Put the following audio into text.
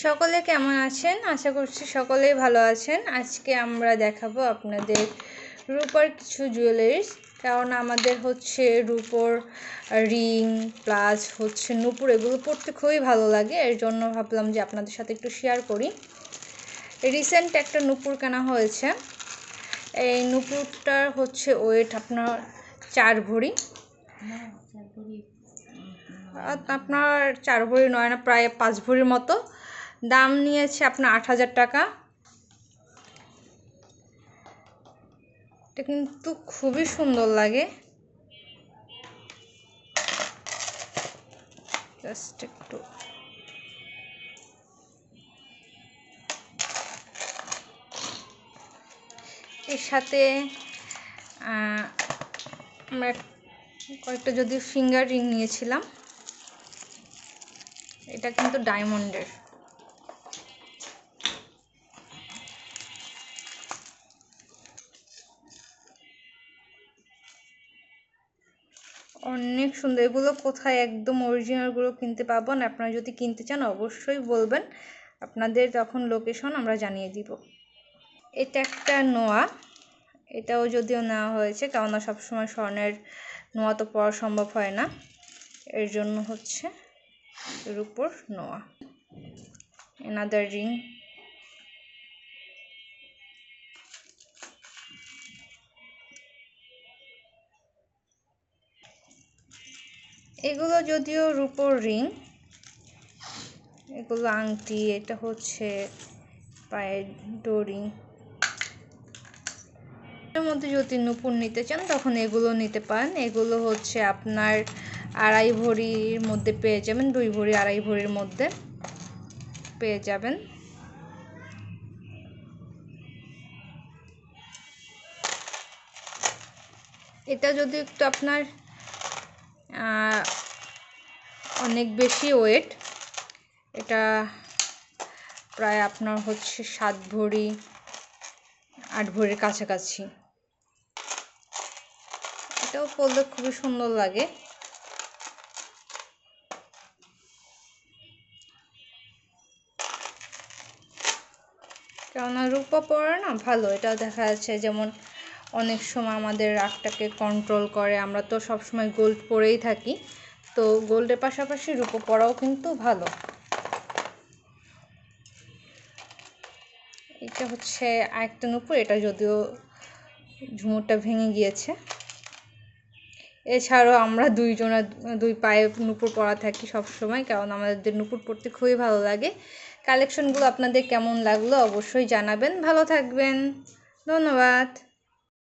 সকলে কেমন আছেন? আশা করছি সকলেই ভালো আছেন। আজকে আমরা দেখাবো আপনাদের রূপোর কিছু জুয়েলারিস, কারণ আমাদের হচ্ছে রূপোর রিং প্লাস হচ্ছে নূপুর এগুলো পরতে খুবই ভালো লাগে। এর জন্য ভাবলাম যে আপনাদের সাথে একটু শেয়ার করি। রিসেন্ট একটা নূপুর কেনা হয়েছে। এই নূপুরটার হচ্ছে ওয়েট আপনার 4 ভরি, আপনার 4 ভরি নয় না, প্রায় 5 ভরির মতো। দাম নিয়েছে আপনার 8,000 টাকা। এটা কিন্তু খুবই সুন্দর লাগে। জাস্ট একটু এর সাথে আমরা কয়েকটা যদি ফিঙ্গার রিং নিয়েছিলাম। এটা কিন্তু ডায়মন্ডের। অনেক সুন্দর। এগুলো কোথায় একদম অরিজিনালগুলো কিনতে পাবো না। আপনারা যদি কিনতে চান অবশ্যই বলবেন, আপনাদের তখন লোকেশন আমরা জানিয়ে দিব। এটা একটা নোয়া, এটাও যদিও নেওয়া হয়েছে, কেননা সবসময় স্বর্ণের নোয়া তো পরা সম্ভব হয় না, এর জন্য হচ্ছে রূপোর নোয়া। Another ring. এগুলো যদিও রূপোর রিং, এগুলো আংটি, এটা হচ্ছে পায়ের ডোরি। এর মধ্যে যদি নূপুর নিতে চান তখন এগুলো নিতে পারেন। এগুলো হচ্ছে আপনার 2.5 ভরির মধ্যে পেয়ে যাবেন, 2 ভরি 2.5 ভরির মধ্যে পেয়ে যাবেন। এটা যদি একটু আপনার অনেক বেশি ওয়েট, এটা প্রায় আপনার হচ্ছে 7 ভরি 8 ভরির কাছাকাছি। এটাও পরলে খুবই সুন্দর লাগে। কেননা রূপা পরা না ভালো, এটা দেখা যাচ্ছে যেমন অনেক সময় আমাদের রাগটাকে কন্ট্রোল করে। আমরা তো সবসময় গোল্ড পরেই থাকি, তো গোল্ডের পাশাপাশি রূপো পরাও কিন্তু ভালো। এটা হচ্ছে আরেকটা নূপুর, এটা যদিও ঝুমুরটা ভেঙে গিয়েছে। এছাড়াও আমরা দুইজনা 2 পায়ে নূপুর পরা থাকি সবসময়, কারণ আমাদের নূপুর পরতে খুবই ভালো লাগে। কালেকশনগুলো আপনাদের কেমন লাগলো অবশ্যই জানাবেন। ভালো থাকবেন, ধন্যবাদ।